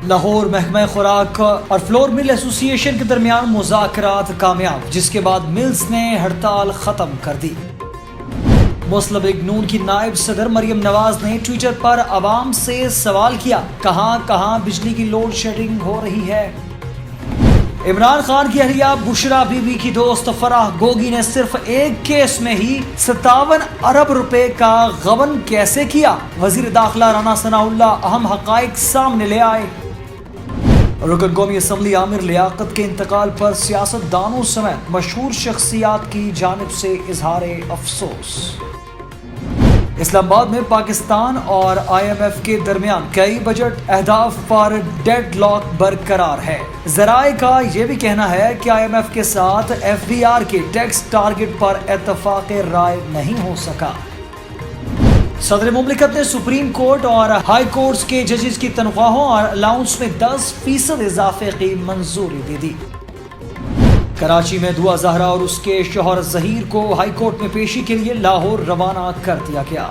لاہور محکمہ خوراک اور فلور مل ایسوسی ایشن کے درمیان مذاکرات کامیاب، جس کے بعد ملز نے ہڑتال ختم کر دی۔ مسلم لیگ نون کی نائب صدر مریم نواز نے ٹویٹر پر عوام سے سوال کیا، کہاں کہاں بجلی کی لوڈ شیڈنگ ہو رہی ہے؟ عمران خان کی اہلیہ بشرا بی بی کی دوست فرح گوگی نے صرف ایک کیس میں ہی 57 ارب روپے کا غبن کیسے کیا؟ وزیر داخلہ رانا ثناء اللہ اہم حقائق سامنے لے آئے۔ رکن قومی اسمبلی عامر لیاقت کے انتقال پر سیاست دانوں سمیت مشہور شخصیات کی جانب سے اظہار افسوس۔ اسلام آباد میں پاکستان اور آئی ایم ایف کے درمیان کئی بجٹ اہداف پر ڈیڈ لاک برقرار ہے۔ ذرائع کا یہ بھی کہنا ہے کہ آئی ایم ایف کے ساتھ ایف بی آر کے ٹیکس ٹارگٹ پر اتفاق رائے نہیں ہو سکا۔ صدر مملکت نے سپریم کورٹ اور ہائی کورٹس کے ججز کی تنخواہوں اور الاؤنس میں 10% اضافے کی منظوری دے دی۔ کراچی میں دعا زہرا اور اس کے شوہر ظہیر کو ہائی کورٹ میں پیشی کے لیے لاہور روانہ کر دیا گیا۔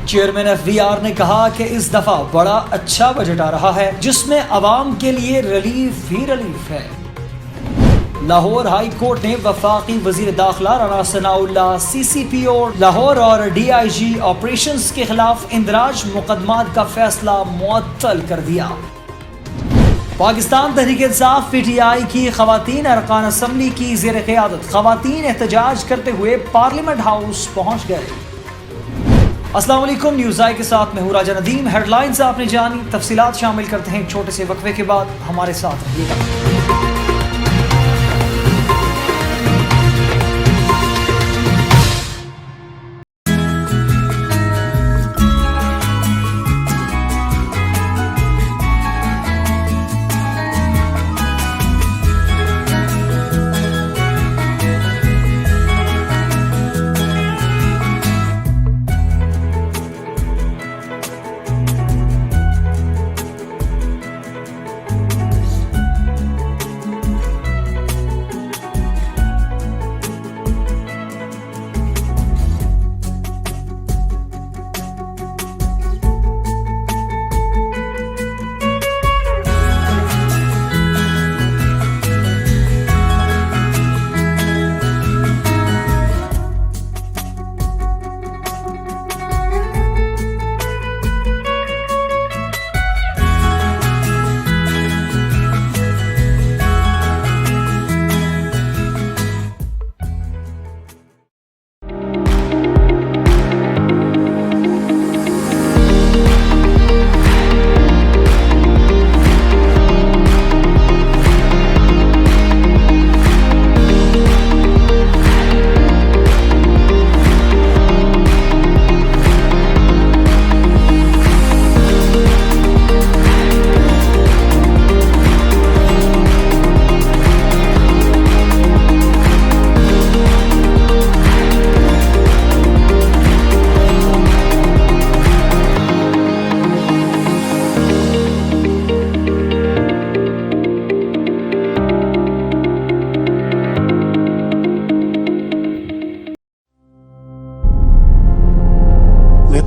چیئرمین ایف بی آر نے کہا کہ اس دفعہ بڑا اچھا بجٹ آ رہا ہے، جس میں عوام کے لیے ریلیف ہی ریلیف ہے۔ لاہور ہائی کورٹ نے وفاقی وزیر داخلہ رانا ثناء اللہ، سی سی پی او لاہور اور ڈی آئی جی آپریشنز کے خلاف اندراج مقدمات کا فیصلہ معطل کر دیا۔ Pakistan Tehreek Insaf P T I کی خواتین ارکان اسمبلی کی زیر قیادت خواتین احتجاج کرتے ہوئے پارلیمنٹ ہاؤس پہنچ گئے۔ السلام علیکم، نیوز آئی کے ساتھ میں ہوں راجہ ندیم۔ ہیڈ لائنز آپ نے جانی، تفصیلات شامل کرتے ہیں چھوٹے سے وقفے کے بعد، ہمارے ساتھ رہیے گا۔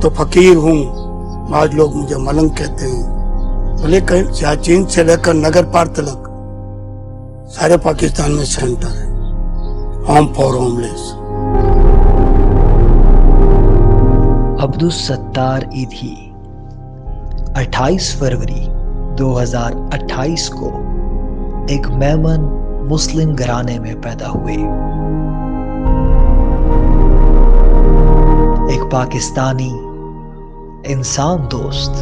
تو فقیر ہوں، آج لوگ مجھے ملنگ کہتے ہیں، لیکن سیاچین سے لے کر نگر پار تلک سارے پاکستان میں سینٹر ہے، ہوم فار ہوم لیس۔ عبدالستار ایدھی 28 فروری 2028 کو ایک میمن مسلم گھرانے میں پیدا ہوئے۔ ایک پاکستانی انسان دوست،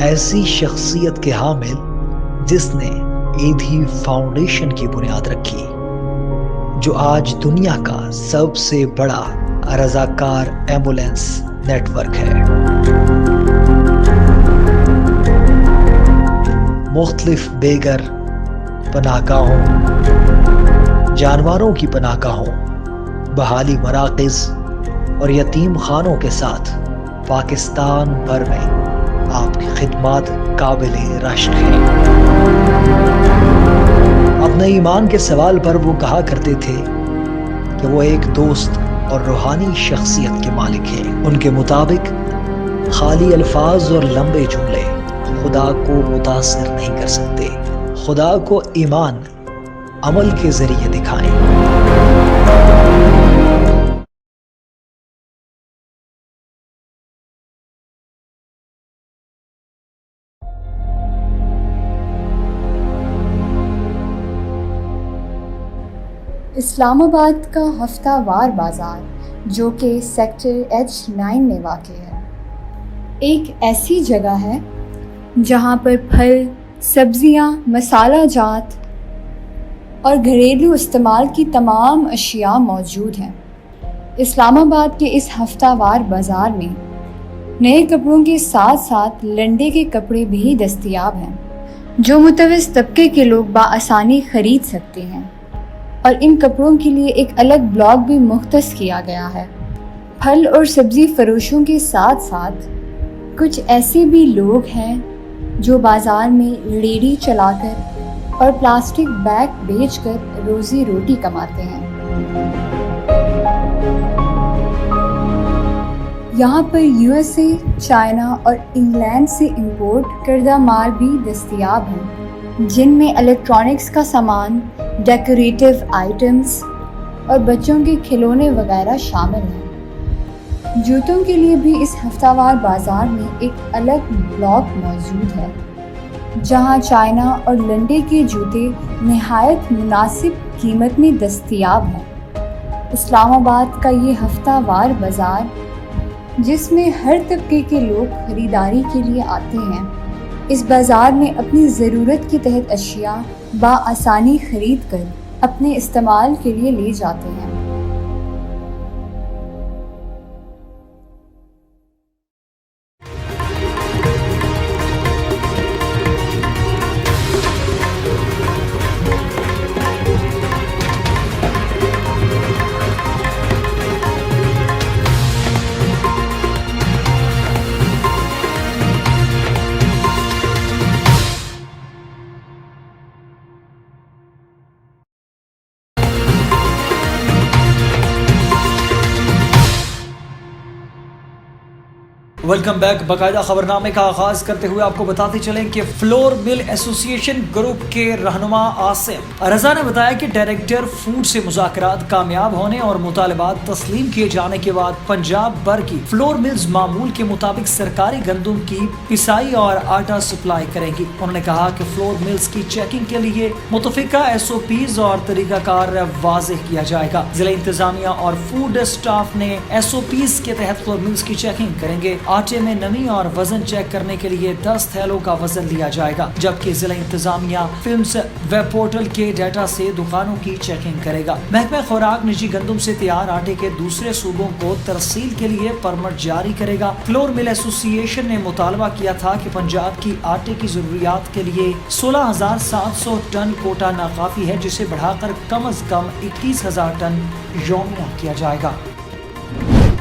ایسی شخصیت کے حامل جس نے ایدھی فاؤنڈیشن کی بنیاد رکھی، جو آج دنیا کا سب سے بڑا رضاکار ایمبولینس نیٹ ورک ہے۔ مختلف بے گھر پناہ گاہوں، جانوروں کی پناہ گاہوں، بحالی مراکز اور یتیم خانوں کے ساتھ پاکستان بھر میں آپ کی خدمات قابل رشک ہیں۔ اپنے ایمان کے سوال پر وہ کہا کرتے تھے کہ وہ ایک دوست اور روحانی شخصیت کے مالک ہیں۔ ان کے مطابق خالی الفاظ اور لمبے جملے خدا کو متاثر نہیں کر سکتے. خدا کو ایمان عمل کے ذریعے دکھائیں. اسلام آباد کا ہفتہ وار بازار جو کہ سیکٹر H9 میں واقع ہے، ایک ایسی جگہ ہے جہاں پر پھل، سبزیاں، مسالہ جات اور گھریلو استعمال کی تمام اشیاء موجود ہیں. اسلام آباد کے اس ہفتہ وار بازار میں نئے کپڑوں کے ساتھ ساتھ لنڈے کے کپڑے بھی دستیاب ہیں جو متوسط طبقے کے لوگ بآسانی خرید سکتے ہیں، اور ان کپڑوں کے لیے ایک الگ بلاک بھی مختص کیا گیا ہے. پھل اور سبزی فروشوں کے ساتھ ساتھ کچھ ایسے بھی لوگ ہیں جو بازار میں ریڑھی چلا کر اور پلاسٹک بیگ بیچ کر روزی روٹی کماتے ہیں. یہاں پر USA، چائنا اور انگلینڈ سے امپورٹ کردہ مال بھی دستیاب ہیں، جن میں الیکٹرانکس کا سامان، ڈیکوریٹو آئٹمز اور بچوں کے کھلونے وغیرہ شامل ہیں. جوتوں کے لیے بھی اس ہفتہ وار بازار میں ایک الگ بلاک موجود ہے جہاں چائنا اور لنڈے کے جوتے نہایت مناسب قیمت میں دستیاب ہیں. اسلام آباد کا یہ ہفتہ وار بازار، جس میں ہر طبقے کے لوگ خریداری کے لیے آتے ہیں، اس بازار میں اپنی ضرورت کے تحت اشیاء بآسانی خرید کر اپنے استعمال کے لیے لے جاتے ہیں. Welcome back. باقاعدہ خبرنامے کا آغاز کرتے ہوئے آپ کو بتاتے چلیں کہ فلور مل ایسوسی ایشن گروپ کے رہنما عاصم رضا نے بتایا کہ ڈائریکٹر فوڈ سے مذاکرات کامیاب ہونے اور مطالبات تسلیم کیے جانے کے بعد پنجاب بھر کی فلور ملز معمول کے مطابق سرکاری گندم کی پسائی اور آٹا سپلائی کریں گی. انہوں نے کہا کہ فلور ملز کی چیکنگ کے لیے متفقہ SOPs اور طریقہ کار واضح کیا جائے گا. ضلع انتظامیہ اور فوڈ اسٹاف نے SOPs کے تحت فلور ملز کی چیکنگ کریں گے. آٹے میں نمی اور وزن چیک کرنے کے لیے 10 تھیلوں کا وزن لیا جائے گا، جبکہ ضلع انتظامیہ فلمز ویب پورٹل کے ڈیٹا سے دکانوں کی چیکنگ کرے گا. محکمہ خوراک نجی گندم سے تیار آٹے کے دوسرے صوبوں کو ترسیل کے لیے پرمٹ جاری کرے گا. فلور مل ایسوسی ایشن نے مطالبہ کیا تھا کہ پنجاب کی آٹے کی ضروریات کے لیے 16,700 ٹن کوٹا ناکافی ہے، جسے بڑھا کر کم از کم 21,000 ٹن یومیہ کیا جائے گا.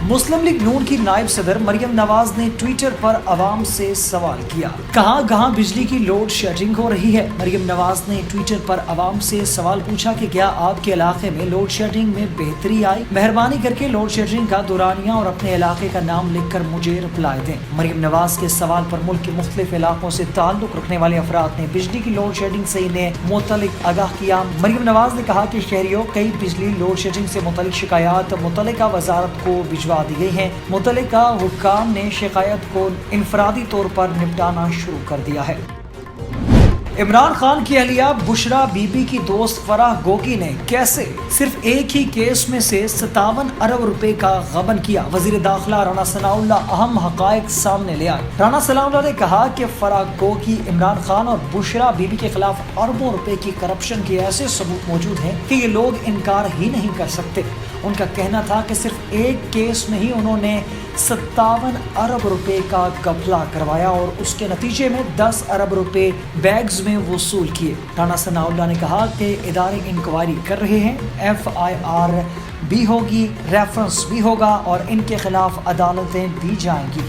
مسلم لیگ نون کی نائب صدر مریم نواز نے ٹویٹر پر عوام سے سوال کیا. کہاں بجلی کی لوڈ شیڈنگ ہو رہی ہے؟ مریم نواز نے ٹویٹر پر عوام سے سوال پوچھا کہ کیا آپ کے علاقے میں لوڈ شیڈنگ میں بہتری آئی؟ مہربانی کر کے لوڈ شیڈنگ کا دورانیہ اور اپنے علاقے کا نام لکھ کر مجھے رپلائی دیں. مریم نواز کے سوال پر ملک کے مختلف علاقوں سے تعلق رکھنے والے افراد نے بجلی کی لوڈ شیڈنگ سے انہیں متعلق آگاہ کیا. مریم نواز نے کہا کہ شہریوں کئی بجلی لوڈ شیڈنگ سے متعلق شکایات متعلقہ وزارت کو بھجوا دی گئی ہیں. متعلقہ حکام نے شکایت کو انفرادی طور پر نپٹانا شروع کر دیا ہے. عمران خان کی اہلیہ بشرا بی بی کی دوست فرح گوگی نے کیسے صرف ایک ہی کیس میں سے 57 ارب روپے کا غبن کیا؟ وزیر داخلہ رانا ثناء اللہ اہم حقائق سامنے لے آئے. رانا ثناء اللہ نے کہا کہ فرح گوگی، عمران خان اور بشرا بی بی کے خلاف اربوں روپے کی کرپشن کے ایسے ثبوت موجود ہیں کہ یہ لوگ انکار ہی نہیں کر سکتے. ان کا کہنا تھا کہ صرف ایک کیس میں ہی انہوں نے 57 ارب روپے کا گھپلہ کروایا اور اس کے نتیجے میں 10 ارب روپے بیگز میں وصول کیے. رانا ثناء اللہ نے کہا کہ ادارے انکوائری کر رہے ہیں، FIR بھی ہوگی، ریفرنس بھی ہوگا اور ان کے خلاف عدالتیں دی جائیں گی.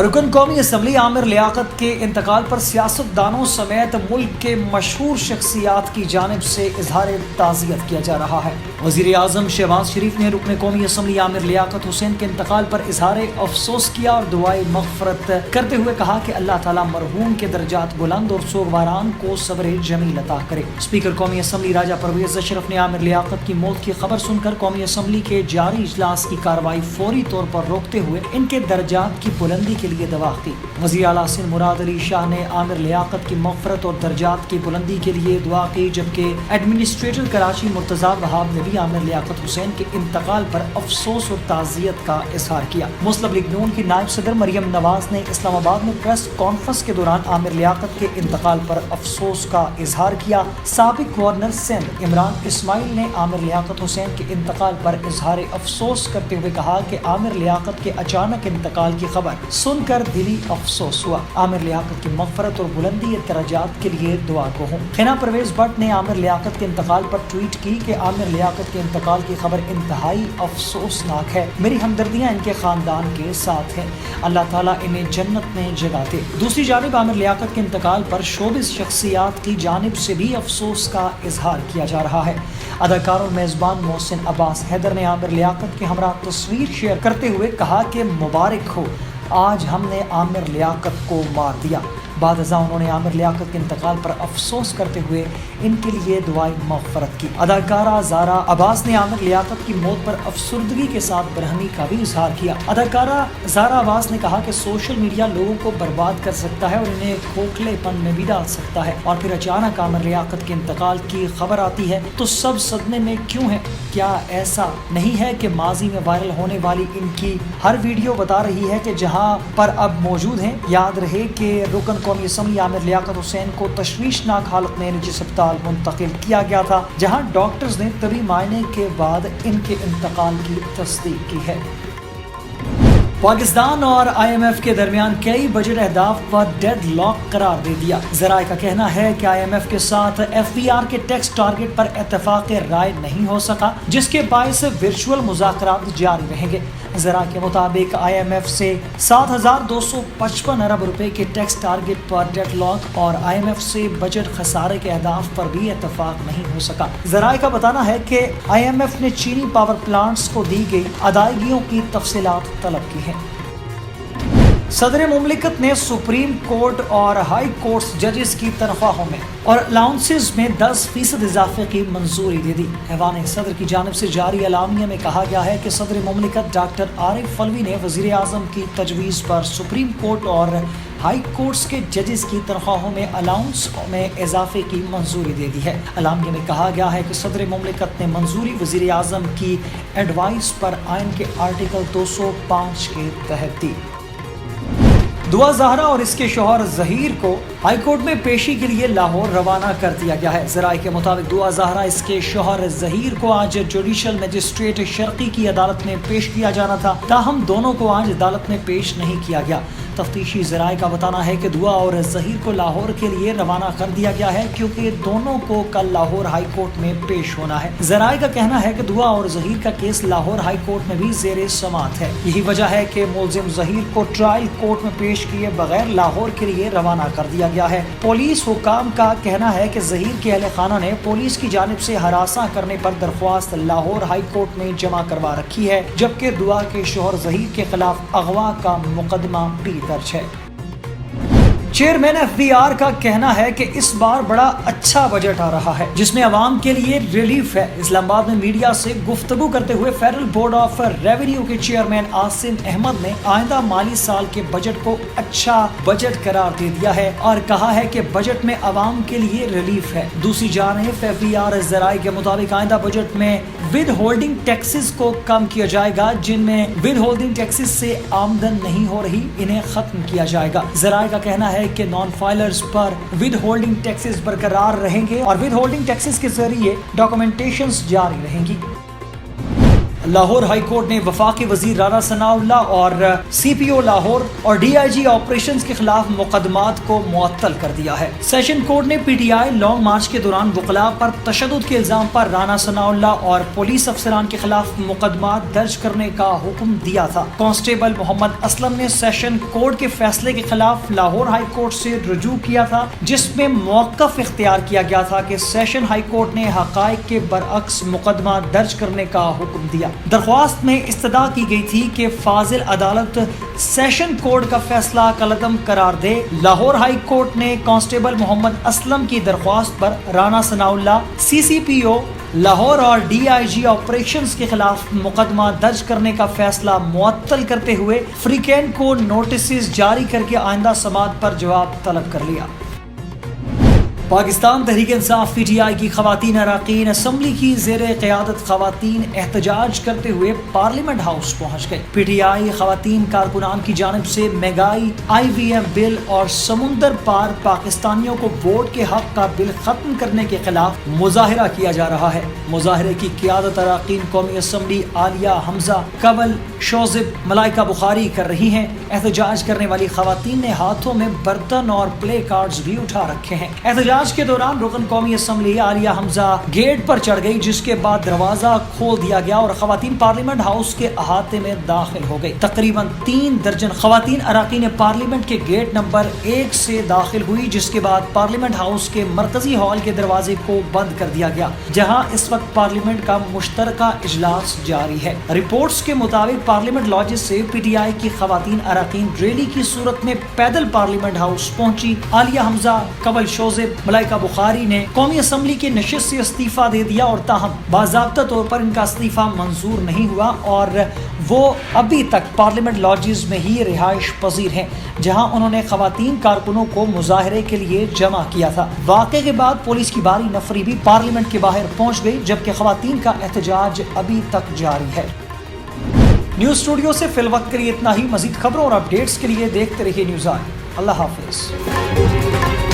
رکن قومی اسمبلی عامر لیاقت کے انتقال پر سیاستدانوں سمیت ملک کے مشہور شخصیات کی جانب سے اظہار تعزیت کیا جا رہا ہے۔ وزیر اعظم شہباز شریف نے رکن قومی اسمبلی عامر لیاقت حسین کے انتقال پر اظہار افسوس کیا اور دعائے مغفرت کرتے ہوئے کہا کہ اللہ تعالیٰ مرحوم کے درجات بلند اور سوگواران کو صبر جمیل عطا کرے۔ اسپیکر قومی اسمبلی راجہ پرویز اشرف نے عامر لیاقت کی موت کی خبر سن کر قومی اسمبلی کے جاری اجلاس کی کارروائی فوری طور پر روکتے ہوئے ان کے درجات کی بلندی کے لیے دعا کی۔ وزیر اعلیٰ سندھ مراد علی شاہ نے عامر لیاقت کی مغفرت اور درجات کی بلندی کے لیے دعا کی، جبکہ ایڈمنسٹریٹر کراچی مرتضیٰ وہاب نے بھی عامر لیاقت حسین کے انتقال پر افسوس اور تعزیت کا اظہار کیا۔ مسلم لیگ نون کی نائب صدر مریم نواز نے اسلام آباد میں پریس کانفرنس کے دوران عامر لیاقت کے انتقال پر افسوس کا اظہار کیا۔ سابق گورنر سندھ عمران اسماعیل نے عامر لیاقت حسین کے انتقال پر اظہار افسوس کرتے ہوئے کہا کہ عامر لیاقت کے اچانک انتقال کی خبر سن کر دلی افسوس ہوا۔ عامر لیاقت کی مغفرت اور بلندی درجات کے لیے دعا کو ہوں۔ حنا پرویز بٹ نے عامر لیاقت کے انتقال پر ٹویٹ کی کہ عامر لیاقت کے انتقال کی خبر انتہائی افسوسناک ہے، میری ہمدردیاں ان کے خاندان کے ساتھ ہیں، اللہ تعالیٰ انہیں جنت میں جگہ دے۔ دوسری جانب عامر لیاقت کے انتقال پر شوبز شخصیات کی جانب سے بھی افسوس کا اظہار کیا جا رہا ہے۔ اداکار اور میزبان محسن عباس حیدر نے عامر لیاقت کے ہمراہ تصویر شیئر کرتے ہوئے کہا کہ مبارک ہو، آج ہم نے عامر لیاقت کو مار دیا۔ بعد ازاں انہوں نے عامر لیاقت کے انتقال پر افسوس کرتے ہوئے ان کے لیے دعائے مغفرت کی۔ اداکارہ زارا عباس نے عامر لیاقت کی موت پر افسردگی کے ساتھ برہمی کا بھی اظہار کیا۔ اداکارہ زارا عباس نے کہا کہ سوشل میڈیا لوگوں کو برباد کر سکتا ہے اور انہیں کھوکھلے پن میں بھی ڈال سکتا ہے، اور پھر اچانک عامر لیاقت کے انتقال کی خبر آتی ہے تو سب صدمے میں کیوں ہیں؟ کیا ایسا نہیں ہے کہ ماضی میں وائرل ہونے والی ان کی ہر ویڈیو بتا رہی ہے کہ جہاں پر اب موجود ہیں؟ یاد رہے کہ رکن قومی اسمبلی عامر لیاقت حسین کو تشویشناک حالت میں نجی اسپتال منتقل کیا گیا تھا، جہاں ڈاکٹرز نے طبی معائنے کے بعد ان کے انتقال کی تصدیق کی ہے۔ پاکستان اور IMF کے درمیان کئی بجٹ اہداف پر ڈیڈ لاک قرار دے دیا۔ ذرائع کا کہنا ہے کہ IMF کے ساتھ FBR کے ٹیکس ٹارگٹ پر اتفاق رائے نہیں ہو سکا، جس کے باعث ورچوئل مذاکرات جاری رہیں گے۔ ذرائع کے مطابق IMF سے 7,255 ارب روپے کے ٹیکس ٹارگٹ پر ڈیڈ لاک اور IMF سے بجٹ خسارے کے اہداف پر بھی اتفاق نہیں ہو سکا۔ ذرائع کا بتانا ہے کہ IMF نے چینی پاور پلانٹس کو دی گئی ادائیگیوں کی تفصیلات طلب کی ہیں۔ صدر مملکت نے سپریم کورٹ اور ہائی کورٹس ججز کی تنخواہوں میں اور الاؤنسز میں 10% اضافے کی منظوری دے دی۔ ایوان صدر کی جانب سے جاری اعلامیہ میں کہا گیا ہے کہ صدر مملکت ڈاکٹر عارف فلوی نے وزیر اعظم کی تجویز پر سپریم کورٹ اور ہائی کورٹس کے ججز کی تنخواہوں میں الاؤنس میں اضافے کی منظوری دے دی ہے۔ اعلامیہ میں کہا گیا ہے کہ صدر مملکت نے منظوری وزیر اعظم کی ایڈوائس پر آئین کے آرٹیکل 205 کے تحت دی۔ دعا زہرا اور اس کے شوہر ظہیر کو ہائی کورٹ میں پیشی کے لیے لاہور روانہ کر دیا گیا ہے۔ ذرائع کے مطابق دعا زہرا اس کے شوہر ظہیر کو آج جوڈیشل مجسٹریٹ شرقی کی عدالت میں پیش کیا جانا تھا، تاہم دونوں کو آج عدالت میں پیش نہیں کیا گیا۔ تفتیشی ذرائع کا بتانا ہے کہ دعا اور ظہیر کو لاہور کے لیے روانہ کر دیا گیا ہے، کیونکہ دونوں کو کل لاہور ہائی کورٹ میں پیش ہونا ہے۔ ذرائع کا کہنا ہے کہ دعا اور ظہیر کا کیس لاہور ہائی کورٹ میں بھی زیر سماعت ہے۔ یہی وجہ ہے کہ ملزم ظہیر کو ٹرائل کورٹ میں پیش کیے بغیر لاہور کے لیے روانہ کر دیا گیا ہے۔ پولیس حکام کا کہنا ہے کہ ظہیر کے اہل خانہ نے پولیس کی جانب سے ہراساں کرنے پر درخواست لاہور ہائی کورٹ میں جمع کروا رکھی ہے، جبکہ دعا کے شوہر ظہیر کے خلاف اغوا کا مقدمہ بھی درج ہے۔ چیئرمین FBR کا کہنا ہے کہ اس بار بڑا اچھا بجٹ آ رہا ہے جس میں عوام کے لیے ریلیف ہے۔ اسلام آباد میں میڈیا سے گفتگو کرتے ہوئے فیڈرل بورڈ آف ریونیو کے چیئرمین عاصم احمد نے آئندہ مالی سال کے بجٹ کو اچھا بجٹ قرار دے دیا ہے اور کہا ہے کہ بجٹ میں عوام کے لیے ریلیف ہے۔ دوسری جانب FBR ذرائع کے مطابق آئندہ بجٹ میں ود ہولڈنگ ٹیکسز کو کم کیا جائے گا، جن میں ود ہولڈنگ ٹیکسز سے آمدن نہیں ہو رہی انہیں ختم کیا جائے گا۔ ذرائع کا کہنا ہے کہ non filers per with holding taxes برقرار رہیں گے اور ود ہولڈنگ ٹیکسز کے ذریعے ڈاکومنٹیشنز جاری رہیں گی۔ لاہور ہائی کورٹ نے وفاقی وزیر رانا ثناءاللہ اور CPO لاہور اور DIG آپریشنز کے خلاف مقدمات کو معطل کر دیا ہے۔ سیشن کورٹ نے PTI لانگ مارچ کے دوران وکلاء پر تشدد کے الزام پر رانا ثناءاللہ اور پولیس افسران کے خلاف مقدمات درج کرنے کا حکم دیا تھا۔ کانسٹیبل محمد اسلم نے سیشن کورٹ کے فیصلے کے خلاف لاہور ہائی کورٹ سے رجوع کیا تھا، جس میں موقف اختیار کیا گیا تھا کہ سیشن ہائی کورٹ نے حقائق کے برعکس مقدمہ درج کرنے کا حکم دیا۔ درخواست میں استدعا کی گئی تھی کہ فاضل عدالت سیشن کورٹ کا فیصلہ کالعدم قرار دے۔ لاہور ہائی کورٹ نے کانسٹیبل محمد اسلم کی درخواست پر رانا ثناءاللہ، CCPO لاہور اور DIG آپریشنز کے خلاف مقدمہ درج کرنے کا فیصلہ معطل کرتے ہوئے فریقین کو نوٹسز جاری کر کے آئندہ سماعت پر جواب طلب کر لیا۔ پاکستان تحریک انصاف PTI کی خواتین اراکین اسمبلی کی زیر قیادت خواتین احتجاج کرتے ہوئے پارلیمنٹ ہاؤس پہنچ گئے۔ PTI خواتین کارکنان کی جانب سے مہنگائی، IVM بل اور سمندر پار پاکستانیوں کو ووٹ کے حق کا بل ختم کرنے کے خلاف مظاہرہ کیا جا رہا ہے۔ مظاہرے کی قیادت اراکین قومی اسمبلی عالیہ حمزہ، کنول شوزب، ملائکہ بخاری کر رہی ہیں۔ احتجاج کرنے والی خواتین نے ہاتھوں میں برتن اور پلے کارڈز بھی اٹھا رکھے ہیں۔ احتجاج کے دوران رکن قومی اسمبلی عالیہ حمزہ گیٹ پر چڑھ گئی، جس کے بعد دروازہ کھول دیا گیا اور خواتین پارلیمنٹ ہاؤس کے احاطے میں داخل ہو گئی۔ تقریباً 3 درجن خواتین اراکین پارلیمنٹ کے گیٹ نمبر 1 سے داخل ہوئی، جس کے بعد پارلیمنٹ ہاؤس کے مرکزی ہال کے دروازے کو بند کر دیا گیا، جہاں اس وقت پارلیمنٹ کا مشترکہ اجلاس جاری ہے۔ رپورٹس کے مطابق پارلیمنٹ لاجز سے PTI کی خواتین اراکین ریلی کی صورت میں پیدل پارلیمنٹ ہاؤس پہنچی۔ عالیہ حمزہ، کنول شوزب، ملائکہ بخاری نے قومی اسمبلی کی نشست سے استعفیٰ دے دیا اور تاہم باضابطہ طور پر ان کا استعفیٰ منظور نہیں ہوا اور وہ ابھی تک پارلیمنٹ لاجز میں ہی رہائش پذیر ہیں، جہاں انہوں نے خواتین کارکنوں کو مظاہرے کے لیے جمع کیا تھا۔ واقعے کے بعد پولیس کی بھاری نفری بھی پارلیمنٹ کے باہر پہنچ گئی، جبکہ خواتین کا احتجاج ابھی تک جاری ہے۔ نیوز اسٹوڈیو سے فی الوقت کے لیے اتنا ہی۔ مزید خبروں اور اپڈیٹس کے لیے دیکھتے رہیے نیوز آئی۔ اللہ حافظ۔